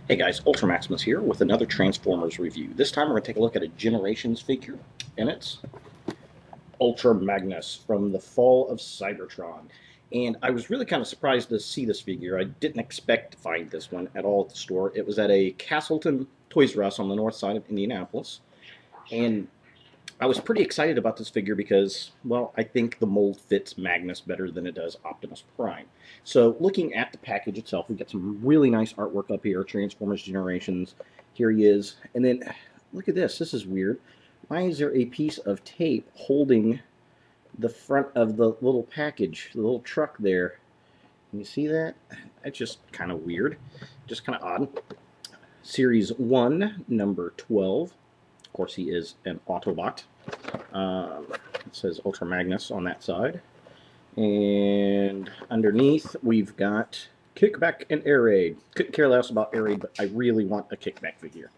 Hey guys, Ultra Maximus here with another Transformers review. This time we're going to take a look at a Generations figure, and it's Ultra Magnus from the Fall of Cybertron. And I was really kind of surprised to see this figure. I didn't expect to find this one at all at the store. It was at a Castleton Toys R Us on the north side of Indianapolis. And I was pretty excited about this figure because, well, I think the mold fits Magnus better than it does Optimus Prime. So looking at the package itself, we've got some really nice artwork up here, Transformers Generations. Here he is. And then, look at this. This is weird. Why is there a piece of tape holding the front of the little package, the little truck there? Can you see that? That's just kind of weird. Just kind of odd. Series 1, number 12. Of course, he is an Autobot. It says Ultra Magnus on that side. And underneath, we've got Kickback and Air Raid. Couldn't care less about Air Raid, but I really want a Kickback figure.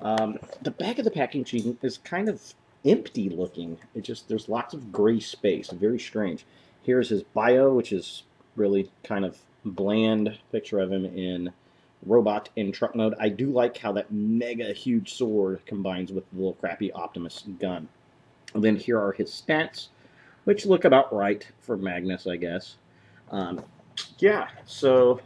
The back of the packaging is kind of empty looking. There's lots of gray space. Very strange. Here's his bio, which is really kind of bland picture of him in robot in truck mode. I do like how that mega huge sword combines with the little crappy Optimus gun. And then here are his stats, which look about right for Magnus, I guess. Yeah, so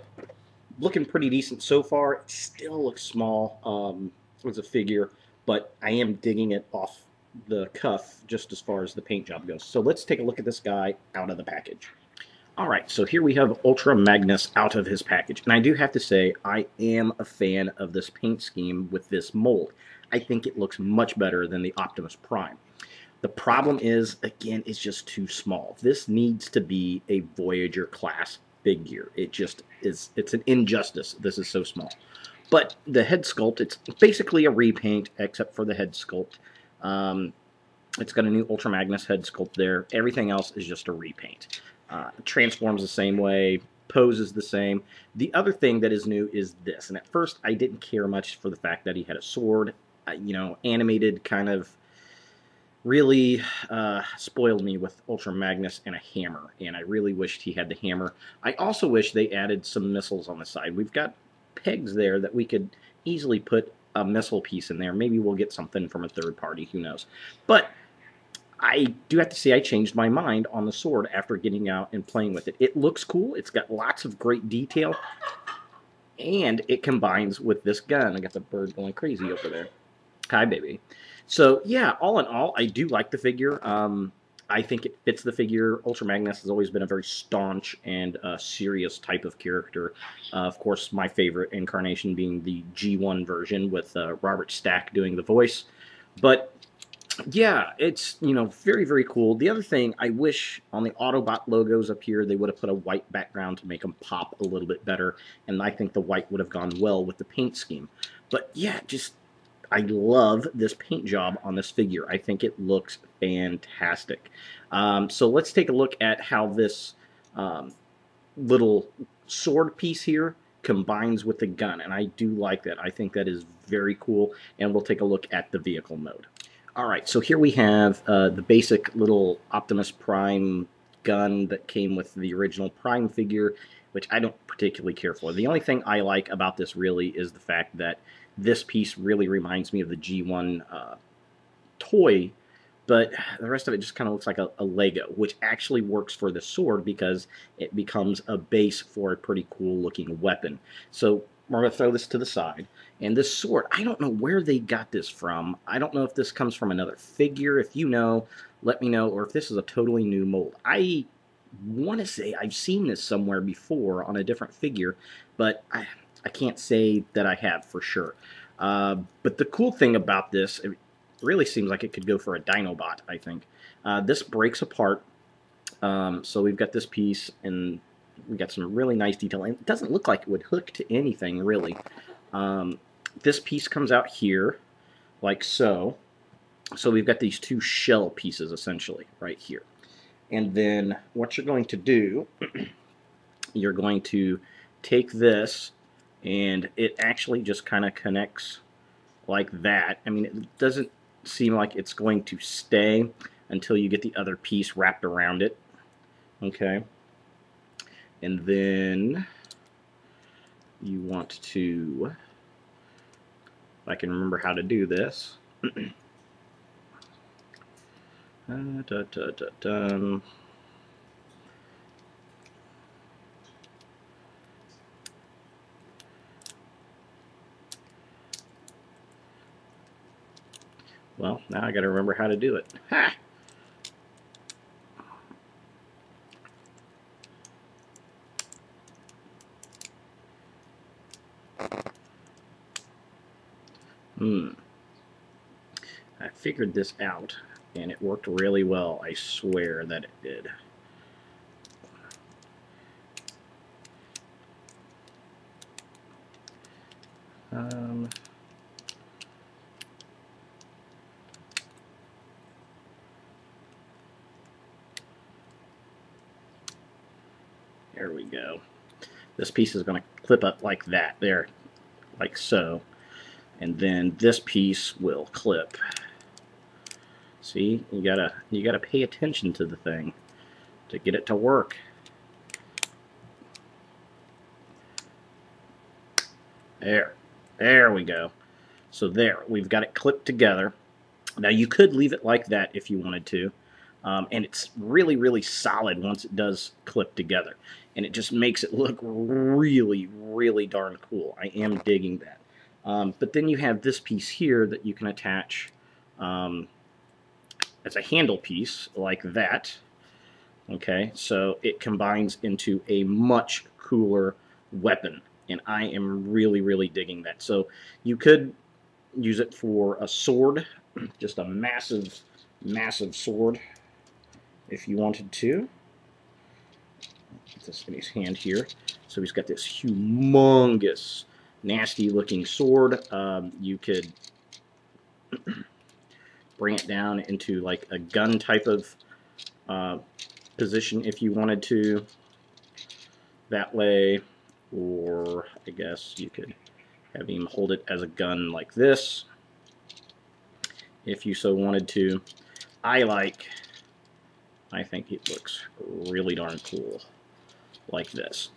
looking pretty decent so far. It still looks small as a figure, but I am digging it off the cuff just as far as the paint job goes. So let's take a look at this guy out of the package. Alright, so here we have Ultra Magnus out of his package. And I do have to say, I am a fan of this paint scheme with this mold. I think it looks much better than the Optimus Prime. The problem is, again, it's just too small. This needs to be a Voyager class figure. It just is, it's an injustice. This is so small. But the head sculpt, it's basically a repaint, except for the head sculpt. It's got a new Ultra Magnus head sculpt there. Everything else is just a repaint. Transforms the same way, poses the same. The other thing that is new is this, and at first I didn't care much for the fact that he had a sword. Animated kind of really spoiled me with Ultra Magnus and a hammer, and I really wished he had the hammer. I also wish they added some missiles on the side. We've got pegs there that we could easily put a missile piece in there. Maybe we'll get something from a third party, who knows. But I do have to say I changed my mind on the sword after getting out and playing with it. It looks cool. It's got lots of great detail. And it combines with this gun. I got the bird going crazy over there. Hi, baby. So, yeah, all in all, I do like the figure. I think it fits the figure. Ultra Magnus has always been a very staunch and serious type of character. Of course, my favorite incarnation being the G1 version with Robert Stack doing the voice. But yeah, it's, very, very cool. The other thing, I wish on the Autobot logos up here, they would have put a white background to make them pop a little bit better, and I think the white would have gone well with the paint scheme. But yeah, I love this paint job on this figure. I think it looks fantastic. So let's take a look at how this little sword piece here combines with the gun, and I do like that. I think that is very cool, and we'll take a look at the vehicle mode. Alright, so here we have the basic little Optimus Prime gun that came with the original Prime figure, which I don't particularly care for. The only thing I like about this really is the fact that this piece really reminds me of the G1 toy, but the rest of it just kind of looks like a Lego, which actually works for the sword because it becomes a base for a pretty cool looking weapon. So we're going to throw this to the side. And this sword, I don't know where they got this from. I don't know if this comes from another figure. If you know, let me know. Or if this is a totally new mold. I want to say I've seen this somewhere before on a different figure, but I can't say that I have for sure. But the cool thing about this, it really seems like it could go for a Dinobot, I think. This breaks apart. So we've got this piece, and we got some really nice detail. And it doesn't look like it would hook to anything, really. This piece comes out here, like so. So we've got these two shell pieces, essentially, right here. And then what you're going to do, you're going to take this, and it actually just kind of connects like that. I mean, it doesn't seem like it's going to stay until you get the other piece wrapped around it. Okay. And then you want to, if I can remember how to do this. Well, now I got to remember how to do it. Ha! I figured this out, and it worked really well. I swear that it did. There we go. This piece is going to clip up like that, there, like so. And then this piece will clip. See, you gotta pay attention to the thing to get it to work. There we go. So there, we've got it clipped together. Now you could leave it like that if you wanted to, and it's really, really solid once it does clip together, and it just makes it look really, really darn cool. I am digging that. But then you have this piece here that you can attach as a handle piece like that. Okay, so it combines into a much cooler weapon, and I am really, really digging that. So you could use it for a sword, just a massive, massive sword, if you wanted to. Put this in his hand here. So he's got this humongous, nasty-looking sword. You could bring it down into like a gun type of position if you wanted to, that way, or I guess you could have him hold it as a gun like this if you so wanted to. I think it looks really darn cool like this.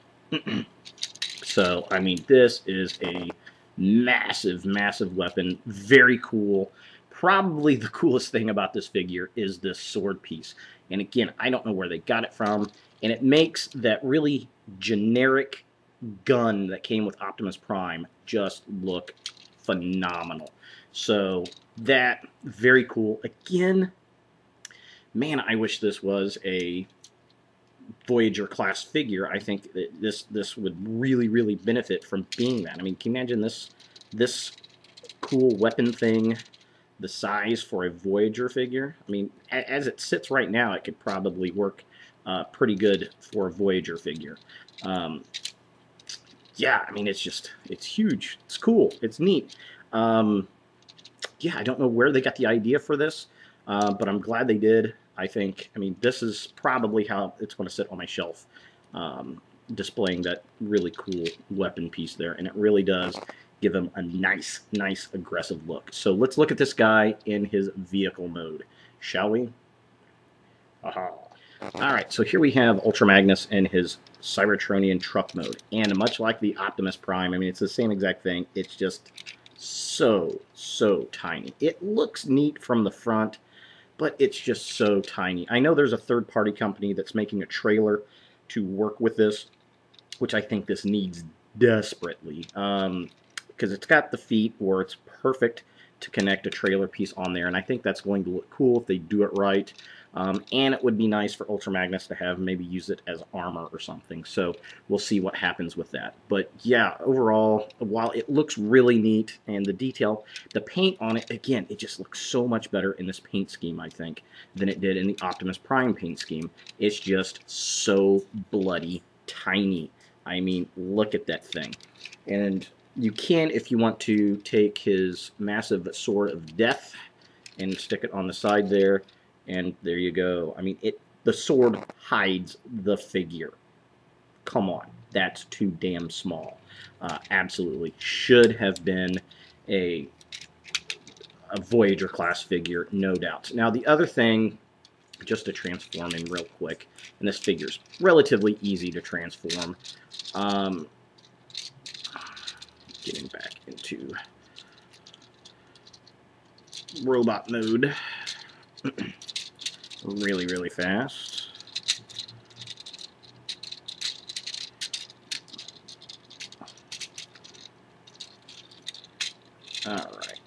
So, I mean, this is a massive, massive weapon. Very cool. Probably the coolest thing about this figure is this sword piece. And again, I don't know where they got it from. And it makes that really generic gun that came with Optimus Prime just look phenomenal. So, that, very cool. Again, man, I wish this was a Voyager class figure. I think that this would really, really benefit from being that. I mean, can you imagine this cool weapon thing, the size for a Voyager figure? I mean, as it sits right now, it could probably work pretty good for a Voyager figure. Yeah, I mean, it's huge. It's cool. It's neat. Yeah, I don't know where they got the idea for this, but I'm glad they did. I mean, this is probably how it's going to sit on my shelf, displaying that really cool weapon piece there, and it really does give him a nice, nice aggressive look. So let's look at this guy in his vehicle mode, shall we? Aha. Alright, so here we have Ultra Magnus in his Cybertronian truck mode, and much like the Optimus Prime, I mean, it's the same exact thing. It's just so, so tiny. It looks neat from the front, but it's just so tiny. I know there's a third-party company that's making a trailer to work with this, which I think this needs desperately, because it's got the feet where it's perfect to connect a trailer piece on there, and I think that's going to look cool if they do it right. And it would be nice for Ultra Magnus to have maybe use it as armor or something. So we'll see what happens with that. But yeah, overall, while it looks really neat and the detail, the paint on it, again, it just looks so much better in this paint scheme, I think, than it did in the Optimus Prime paint scheme. It's just so bloody tiny. I mean, look at that thing. And you can, if you want to, take his massive sword of death and stick it on the side there. And there you go. I mean, the sword hides the figure. Come on. That's too damn small. Absolutely. Should have been a Voyager class figure, no doubt. Now, the other thing, just to transform him real quick, and this figure's relatively easy to transform. Getting back into robot mode really, really fast. All right.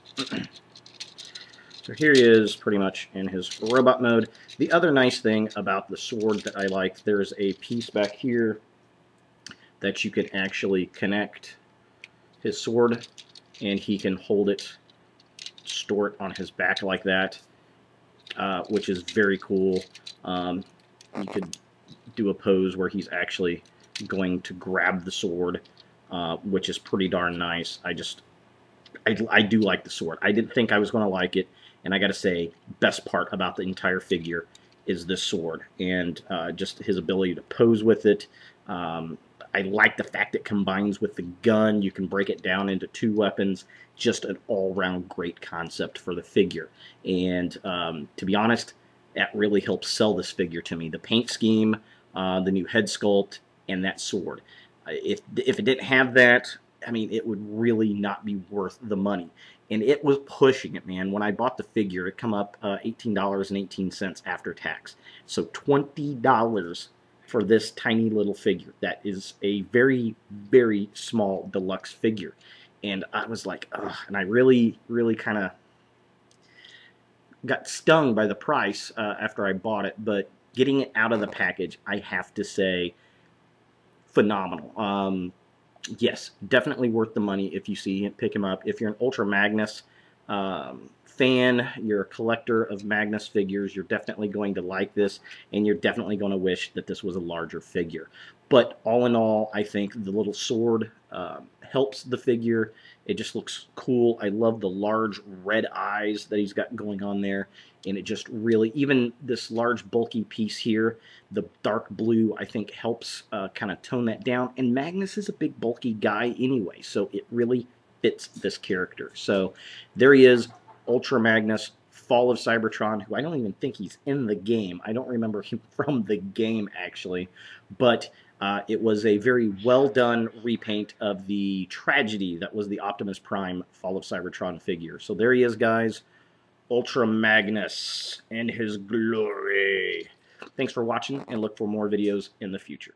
So here he is pretty much in his robot mode. The other nice thing about the sword that I like, there's a piece back here that you can actually connect his sword, and he can hold it, store it on his back like that, which is very cool. You could do a pose where he's actually going to grab the sword, which is pretty darn nice. I do like the sword. I didn't think I was going to like it, and I got to say, best part about the entire figure is this sword, and just his ability to pose with it. I like the fact it combines with the gun. You can break it down into 2 weapons. Just an all-round great concept for the figure. And to be honest, that really helps sell this figure to me. The paint scheme, the new head sculpt, and that sword. If it didn't have that, I mean, it would really not be worth the money. And it was pushing it, man. When I bought the figure, it come up $18.18 after tax. So $20 for this tiny little figure. That is a very, very small deluxe figure. And I was like, ugh. And I really, really kind of got stung by the price after I bought it. But getting it out of the package, I have to say, phenomenal. Yes, definitely worth the money if you see him, pick him up. If you're an Ultra Magnus fan, you're a collector of Magnus figures, you're definitely going to like this, and you're definitely going to wish that this was a larger figure. But all in all, I think the little sword helps the figure. It just looks cool. I love the large red eyes that he's got going on there, and it just really, even this large bulky piece here, the dark blue, I think helps kind of tone that down. And Magnus is a big bulky guy anyway, so it really fits this character. So there he is, Ultra Magnus, Fall of Cybertron, who I don't even think he's in the game. I don't remember him from the game, actually. But it was a very well-done repaint of the tragedy that was the Optimus Prime Fall of Cybertron figure. So there he is, guys. Ultra Magnus and his glory. Thanks for watching, and look for more videos in the future.